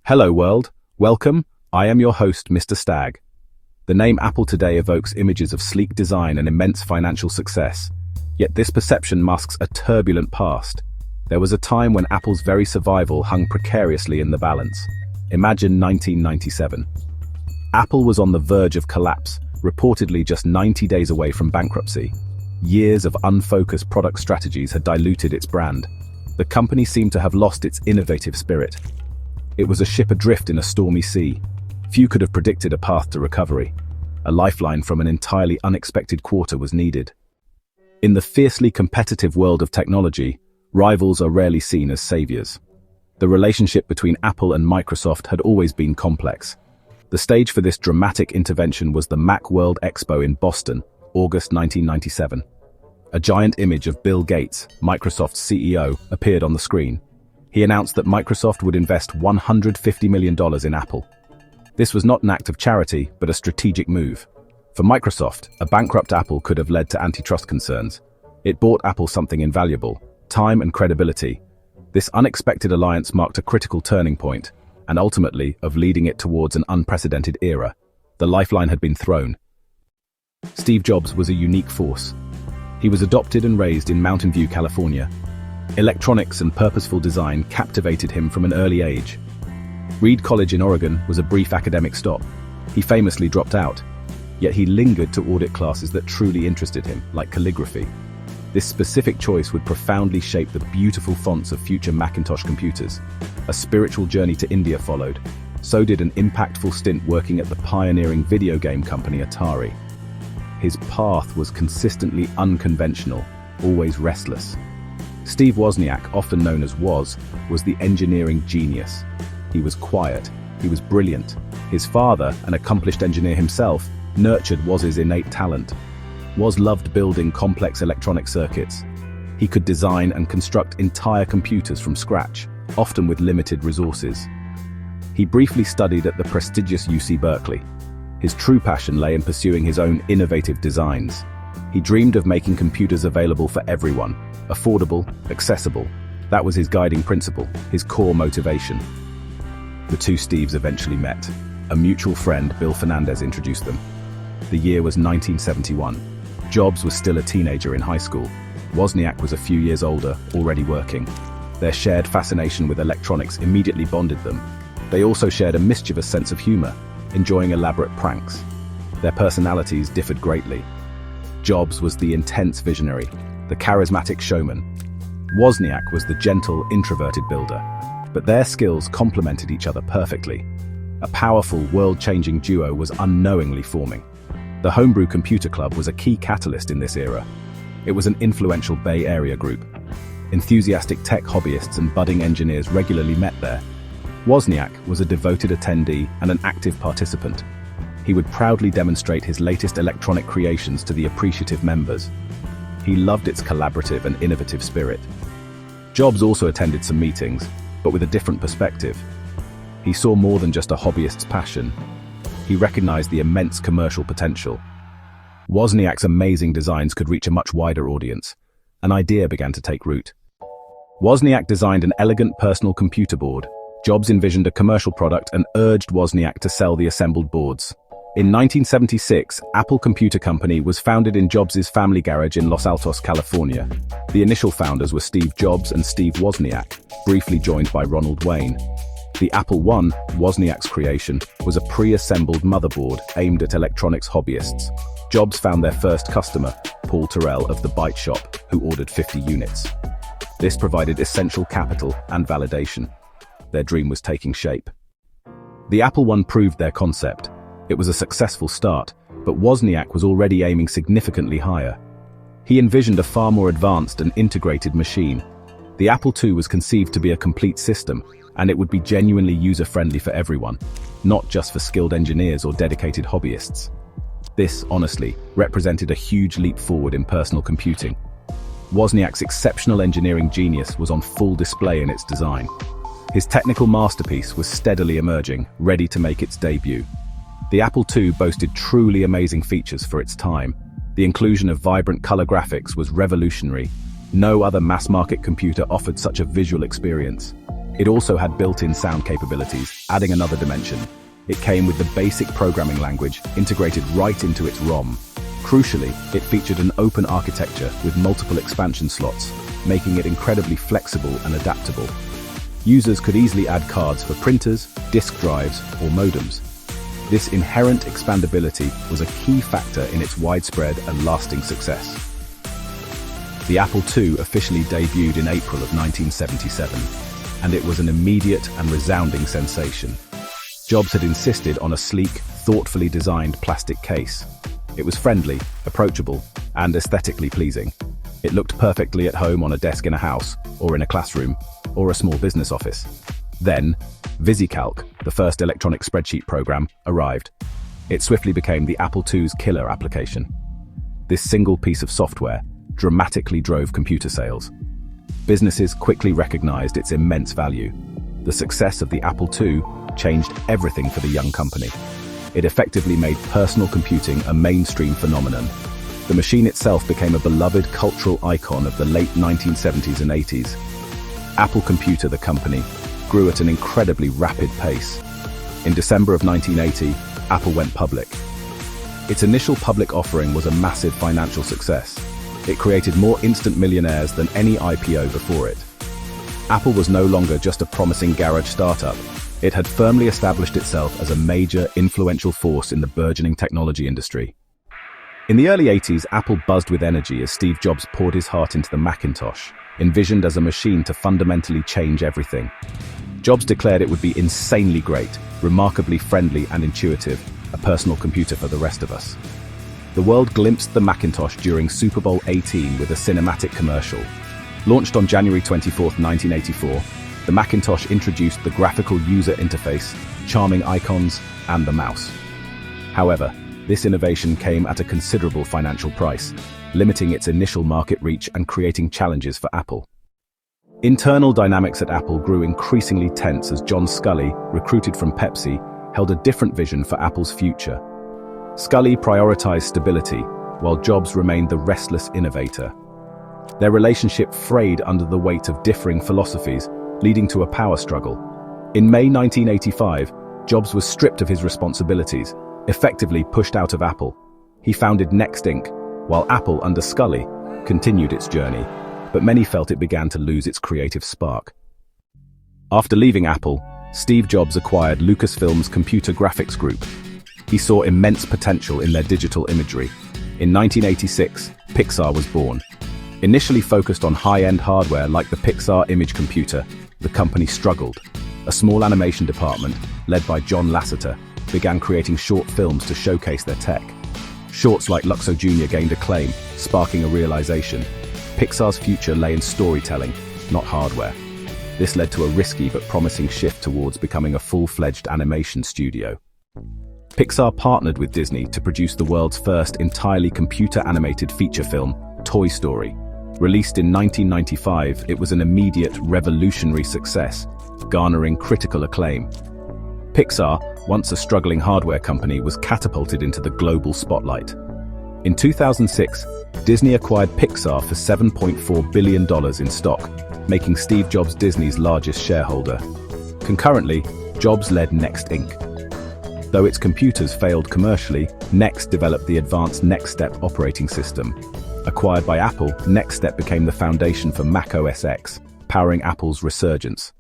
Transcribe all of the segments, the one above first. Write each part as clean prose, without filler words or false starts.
Hello world, welcome, I am your host Mr. Stag. The name Apple today evokes images of sleek design and immense financial success, yet this perception masks a turbulent past. There was a time when Apple's very survival hung precariously in the balance. Imagine 1997. Apple was on the verge of collapse, reportedly just 90 days away from bankruptcy. Years of unfocused product strategies had diluted its brand. The company seemed to have lost its innovative spirit. It was a ship adrift in a stormy sea. Few could have predicted a path to recovery. A lifeline from an entirely unexpected quarter was needed. In the fiercely competitive world of technology, rivals are rarely seen as saviors. The relationship between Apple and Microsoft had always been complex. The stage for this dramatic intervention was the Macworld Expo in Boston, August 1997. A giant image of Bill Gates, Microsoft's CEO, appeared on the screen. He announced that Microsoft would invest $150 million in Apple. This was not an act of charity, but a strategic move. For Microsoft, a bankrupt Apple could have led to antitrust concerns. It bought Apple something invaluable: time and credibility. This unexpected alliance marked a critical turning point, and ultimately of leading it towards an unprecedented era. The lifeline had been thrown. Steve Jobs was a unique force. He was adopted and raised in Mountain View, California. Electronics and purposeful design captivated him from an early age. Reed College in Oregon was a brief academic stop. He famously dropped out, yet he lingered to audit classes that truly interested him, like calligraphy. This specific choice would profoundly shape the beautiful fonts of future Macintosh computers. A spiritual journey to India followed. So did an impactful stint working at the pioneering video game company Atari. His path was consistently unconventional, always restless. Steve Wozniak, often known as Woz, was the engineering genius. He was quiet, he was brilliant. His father, an accomplished engineer himself, nurtured Woz's innate talent. Woz loved building complex electronic circuits. He could design and construct entire computers from scratch, often with limited resources. He briefly studied at the prestigious UC Berkeley. His true passion lay in pursuing his own innovative designs. He dreamed of making computers available for everyone, affordable, accessible. That was his guiding principle, his core motivation. The two Steves eventually met. A mutual friend, Bill Fernandez, introduced them. The year was 1971. Jobs was still a teenager in high school. Wozniak was a few years older, already working. Their shared fascination with electronics immediately bonded them. They also shared a mischievous sense of humor, enjoying elaborate pranks. Their personalities differed greatly. Jobs was the intense visionary, the charismatic showman. Wozniak was the gentle, introverted builder. But their skills complemented each other perfectly. A powerful, world-changing duo was unknowingly forming. The Homebrew Computer Club was a key catalyst in this era. It was an influential Bay Area group. Enthusiastic tech hobbyists and budding engineers regularly met there. Wozniak was a devoted attendee and an active participant. He would proudly demonstrate his latest electronic creations to the appreciative members. He loved its collaborative and innovative spirit. Jobs also attended some meetings, but with a different perspective. He saw more than just a hobbyist's passion. He recognized the immense commercial potential. Wozniak's amazing designs could reach a much wider audience. An idea began to take root. Wozniak designed an elegant personal computer board. Jobs envisioned a commercial product and urged Wozniak to sell the assembled boards. In 1976, Apple Computer Company was founded in Jobs' family garage in Los Altos, California. The initial founders were Steve Jobs and Steve Wozniak, briefly joined by Ronald Wayne. The Apple I, Wozniak's creation, was a pre-assembled motherboard aimed at electronics hobbyists. Jobs found their first customer, Paul Terrell of the Byte Shop, who ordered 50 units. This provided essential capital and validation. Their dream was taking shape. The Apple I proved their concept. It was a successful start, but Wozniak was already aiming significantly higher. He envisioned a far more advanced and integrated machine. The Apple II was conceived to be a complete system, and it would be genuinely user-friendly for everyone, not just for skilled engineers or dedicated hobbyists. This, honestly, represented a huge leap forward in personal computing. Wozniak's exceptional engineering genius was on full display in its design. His technical masterpiece was steadily emerging, ready to make its debut. The Apple II boasted truly amazing features for its time. The inclusion of vibrant color graphics was revolutionary. No other mass-market computer offered such a visual experience. It also had built-in sound capabilities, adding another dimension. It came with the basic programming language integrated right into its ROM. Crucially, it featured an open architecture with multiple expansion slots, making it incredibly flexible and adaptable. Users could easily add cards for printers, disk drives, or modems. This inherent expandability was a key factor in its widespread and lasting success. The Apple II officially debuted in April of 1977, and it was an immediate and resounding sensation. Jobs had insisted on a sleek, thoughtfully designed plastic case. It was friendly, approachable, and aesthetically pleasing. It looked perfectly at home on a desk in a house, or in a classroom, or a small business office. Then, VisiCalc, the first electronic spreadsheet program, arrived. It swiftly became the Apple II's killer application. This single piece of software dramatically drove computer sales. Businesses quickly recognized its immense value. The success of the Apple II changed everything for the young company. It effectively made personal computing a mainstream phenomenon. The machine itself became a beloved cultural icon of the late 1970s and 80s. Apple Computer, the company, grew at an incredibly rapid pace. In December of 1980, Apple went public. Its initial public offering was a massive financial success. It created more instant millionaires than any IPO before it. Apple was no longer just a promising garage startup. It had firmly established itself as a major, influential force in the burgeoning technology industry. In the early 80s, Apple buzzed with energy as Steve Jobs poured his heart into the Macintosh, envisioned as a machine to fundamentally change everything. Jobs declared it would be insanely great, remarkably friendly and intuitive, a personal computer for the rest of us. The world glimpsed the Macintosh during Super Bowl XVIII with a cinematic commercial. Launched on January 24, 1984, the Macintosh introduced the graphical user interface, charming icons, and the mouse. However, this innovation came at a considerable financial price, limiting its initial market reach and creating challenges for Apple. Internal dynamics at Apple grew increasingly tense as John Sculley, recruited from Pepsi, held a different vision for Apple's future. Sculley prioritized stability, while Jobs remained the restless innovator. Their relationship frayed under the weight of differing philosophies, leading to a power struggle. In May 1985, Jobs was stripped of his responsibilities, effectively pushed out of Apple. He founded Next Inc., while Apple, under Sculley, continued its journey, but many felt it began to lose its creative spark. After leaving Apple, Steve Jobs acquired Lucasfilm's computer graphics group. He saw immense potential in their digital imagery. In 1986, Pixar was born. Initially focused on high-end hardware like the Pixar image computer, the company struggled. A small animation department, led by John Lasseter, began creating short films to showcase their tech. Shorts like Luxo Jr. gained acclaim, sparking a realization. Pixar's future lay in storytelling, not hardware. This led to a risky but promising shift towards becoming a full-fledged animation studio. Pixar partnered with Disney to produce the world's first entirely computer-animated feature film, Toy Story. Released in 1995, it was an immediate, revolutionary success, garnering critical acclaim. Pixar, once a struggling hardware company, was catapulted into the global spotlight. In 2006, Disney acquired Pixar for $7.4 billion in stock, making Steve Jobs Disney's largest shareholder. Concurrently, Jobs led Next Inc. Though its computers failed commercially, Next developed the advanced NextStep operating system. Acquired by Apple, NextStep became the foundation for Mac OS X, powering Apple's resurgence.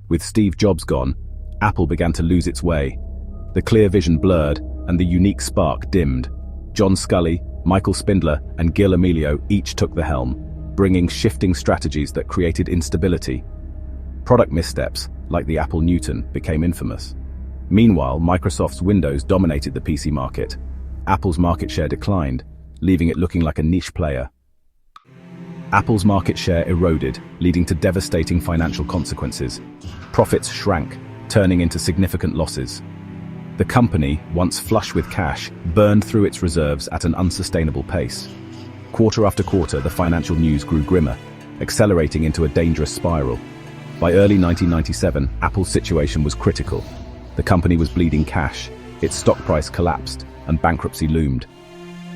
With Steve Jobs gone, Apple began to lose its way. The clear vision blurred, and the unique spark dimmed. John Sculley, Michael Spindler, and Gil Amelio each took the helm, bringing shifting strategies that created instability. Product missteps, like the Apple Newton, became infamous. Meanwhile, Microsoft's Windows dominated the PC market. Apple's market share declined, leaving it looking like a niche player. Apple's market share eroded, leading to devastating financial consequences. Profits shrank, turning into significant losses. The company, once flush with cash, burned through its reserves at an unsustainable pace. Quarter after quarter, the financial news grew grimmer, accelerating into a dangerous spiral. By early 1997, Apple's situation was critical. The company was bleeding cash, its stock price collapsed, and bankruptcy loomed.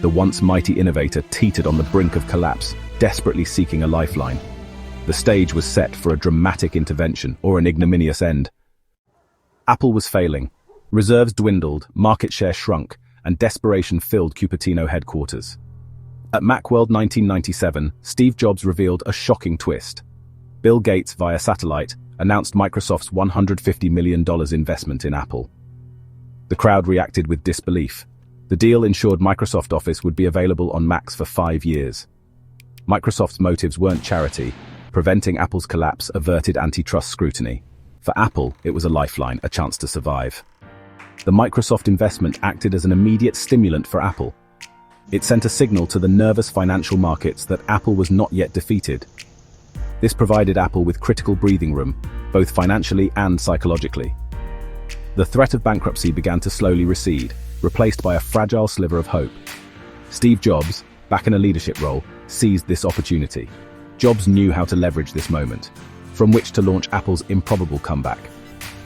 The once mighty innovator teetered on the brink of collapse, desperately seeking a lifeline. The stage was set for a dramatic intervention or an ignominious end. Apple was failing. Reserves dwindled, market share shrunk, and desperation filled Cupertino headquarters. At Macworld 1997, Steve Jobs revealed a shocking twist. Bill Gates, via satellite, announced Microsoft's $150 million investment in Apple. The crowd reacted with disbelief. The deal ensured Microsoft Office would be available on Macs for 5 years. Microsoft's motives weren't charity. Preventing Apple's collapse averted antitrust scrutiny. For Apple, it was a lifeline, a chance to survive. The Microsoft investment acted as an immediate stimulant for Apple. It sent a signal to the nervous financial markets that Apple was not yet defeated. This provided Apple with critical breathing room, both financially and psychologically. The threat of bankruptcy began to slowly recede, replaced by a fragile sliver of hope. Steve Jobs, back in a leadership role, seized this opportunity. Jobs knew how to leverage this moment, from which to launch Apple's improbable comeback.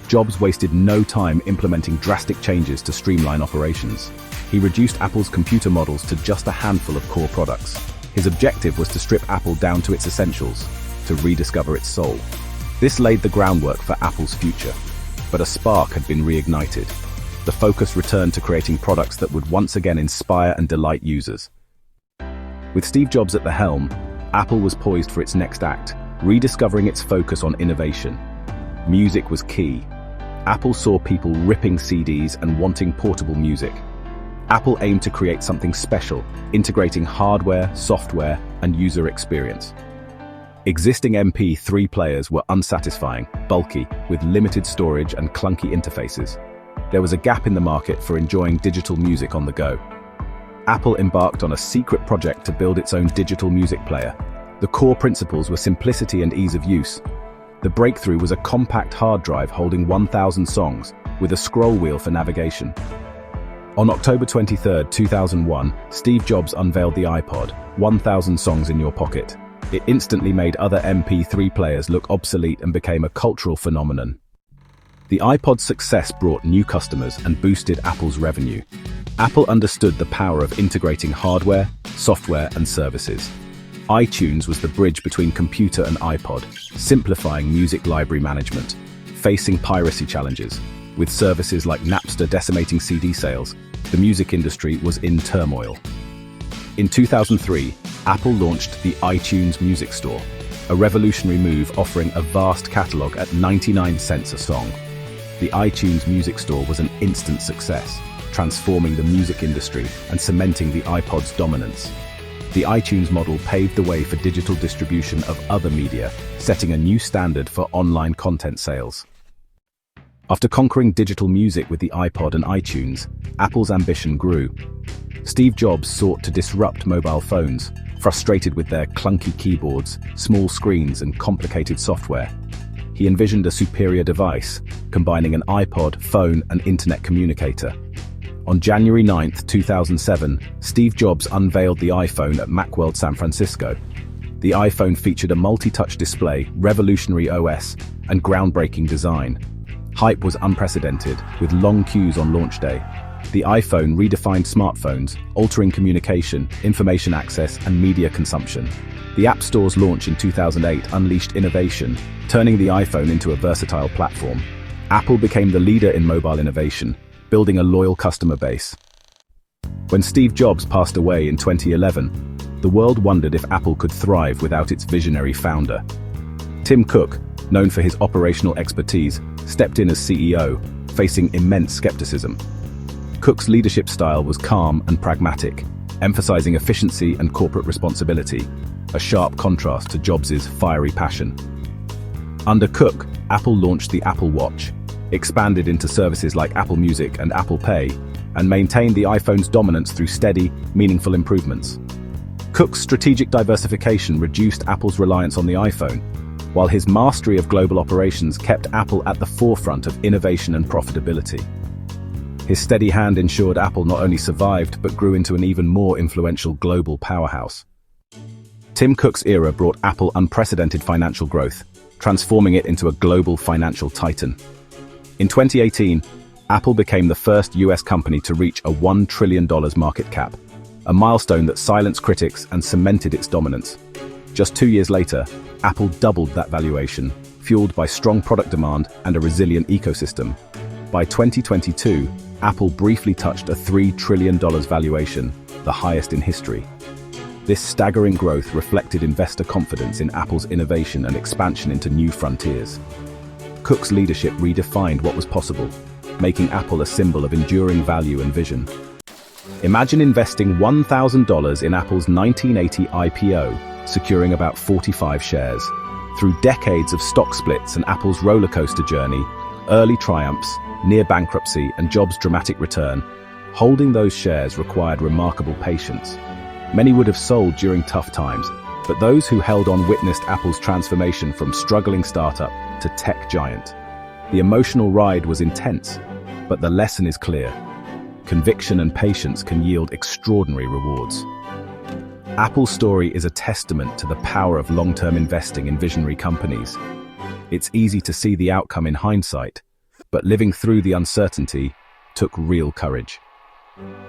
Jobs wasted no time implementing drastic changes to streamline operations. He reduced Apple's computer models to just a handful of core products. His objective was to strip Apple down to its essentials, to rediscover its soul. This laid the groundwork for Apple's future. But a spark had been reignited. The focus returned to creating products that would once again inspire and delight users. With Steve Jobs at the helm, Apple was poised for its next act, rediscovering its focus on innovation. Music was key. Apple saw people ripping CDs and wanting portable music. Apple aimed to create something special, integrating hardware, software, and user experience. Existing MP3 players were unsatisfying, bulky, with limited storage and clunky interfaces. There was a gap in the market for enjoying digital music on the go. Apple embarked on a secret project to build its own digital music player. The core principles were simplicity and ease of use. The breakthrough was a compact hard drive holding 1,000 songs, with a scroll wheel for navigation. On October 23, 2001, Steve Jobs unveiled the iPod, 1,000 songs in your pocket. It instantly made other MP3 players look obsolete and became a cultural phenomenon. The iPod's success brought new customers and boosted Apple's revenue. Apple understood the power of integrating hardware, software, and services. iTunes was the bridge between computer and iPod, simplifying music library management. Facing piracy challenges, with services like Napster decimating CD sales, the music industry was in turmoil. In 2003, Apple launched the iTunes Music Store, a revolutionary move offering a vast catalog at 99 cents a song. The iTunes Music Store was an instant success, transforming the music industry and cementing the iPod's dominance. The iTunes model paved the way for digital distribution of other media, setting a new standard for online content sales. After conquering digital music with the iPod and iTunes, Apple's ambition grew. Steve Jobs sought to disrupt mobile phones, frustrated with their clunky keyboards, small screens, and complicated software. He envisioned a superior device, combining an iPod, phone, and internet communicator. On January 9, 2007, Steve Jobs unveiled the iPhone at Macworld San Francisco. The iPhone featured a multi-touch display, revolutionary OS, and groundbreaking design. Hype was unprecedented, with long queues on launch day. The iPhone redefined smartphones, altering communication, information access, and media consumption. The App Store's launch in 2008 unleashed innovation, turning the iPhone into a versatile platform. Apple became the leader in mobile innovation, building a loyal customer base. When Steve Jobs passed away in 2011, the world wondered if Apple could thrive without its visionary founder. Tim Cook, known for his operational expertise, stepped in as CEO, facing immense skepticism. Cook's leadership style was calm and pragmatic, emphasizing efficiency and corporate responsibility, a sharp contrast to Jobs' fiery passion. Under Cook, Apple launched the Apple Watch, expanded into services like Apple Music and Apple Pay, and maintained the iPhone's dominance through steady, meaningful improvements. Cook's strategic diversification reduced Apple's reliance on the iPhone, while his mastery of global operations kept Apple at the forefront of innovation and profitability. His steady hand ensured Apple not only survived but grew into an even more influential global powerhouse. Tim Cook's era brought Apple unprecedented financial growth, transforming it into a global financial titan. In 2018, Apple became the first US company to reach a $1 trillion market cap, a milestone that silenced critics and cemented its dominance. Just 2 years later, Apple doubled that valuation, fueled by strong product demand and a resilient ecosystem. By 2022, Apple briefly touched a $3 trillion valuation, the highest in history. This staggering growth reflected investor confidence in Apple's innovation and expansion into new frontiers. Cook's leadership redefined what was possible, making Apple a symbol of enduring value and vision. Imagine investing $1,000 in Apple's 1980 IPO, securing about 45 shares. Through decades of stock splits and Apple's rollercoaster journey, early triumphs, near bankruptcy, and Jobs' dramatic return, holding those shares required remarkable patience. Many would have sold during tough times, but those who held on witnessed Apple's transformation from struggling startup to tech giant. The emotional ride was intense, but the lesson is clear. Conviction and patience can yield extraordinary rewards. Apple's story is a testament to the power of long-term investing in visionary companies. It's easy to see the outcome in hindsight, but living through the uncertainty took real courage.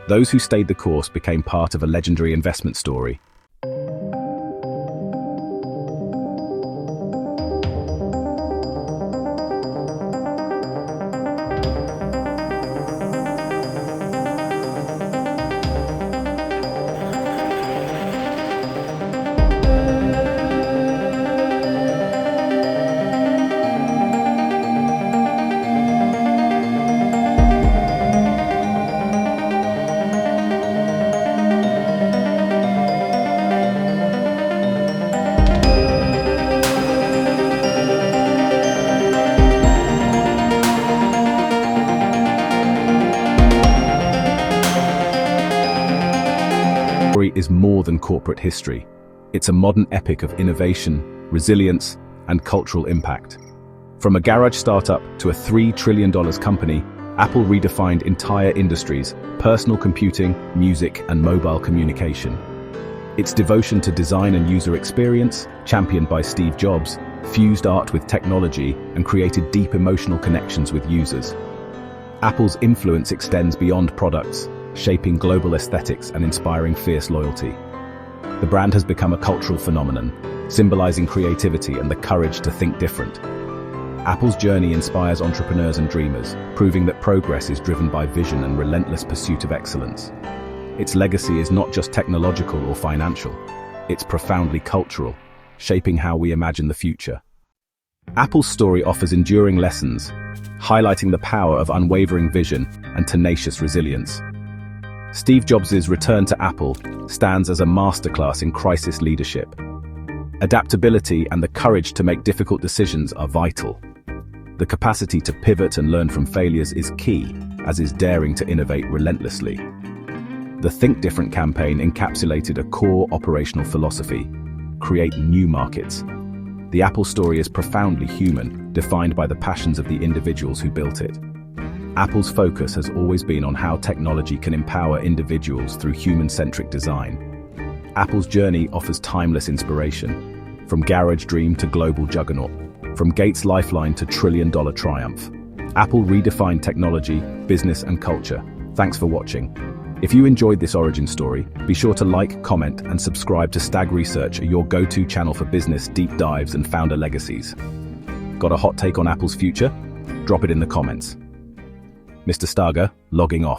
Those who stayed the course became part of a legendary investment story. Is more than corporate history. It's a modern epic of innovation, resilience, and cultural impact. From a garage startup to a $3 trillion company, Apple redefined entire industries: personal computing, music, and mobile communication. Its devotion to design and user experience, championed by Steve Jobs, fused art with technology and created deep emotional connections with users. Apple's influence extends beyond products, shaping global aesthetics and inspiring fierce loyalty. The brand has become a cultural phenomenon, symbolizing creativity and the courage to think different. Apple's journey inspires entrepreneurs and dreamers, proving that progress is driven by vision and relentless pursuit of excellence. Its legacy is not just technological or financial, it's profoundly cultural, shaping how we imagine the future. Apple's story offers enduring lessons, highlighting the power of unwavering vision and tenacious resilience. Steve Jobs' return to Apple stands as a masterclass in crisis leadership. Adaptability and the courage to make difficult decisions are vital. The capacity to pivot and learn from failures is key, as is daring to innovate relentlessly. The Think Different campaign encapsulated a core operational philosophy: create new markets. The Apple story is profoundly human, defined by the passions of the individuals who built it. Apple's focus has always been on how technology can empower individuals through human-centric design. Apple's journey offers timeless inspiration, from garage dream to global juggernaut, from Gates' lifeline to trillion-dollar triumph. Apple redefined technology, business, and culture. Thanks for watching. If you enjoyed this origin story, be sure to like, comment, and subscribe to Stag Research, your go-to channel for business deep dives and founder legacies. Got a hot take on Apple's future? Drop it in the comments. Mr. Stager, logging off.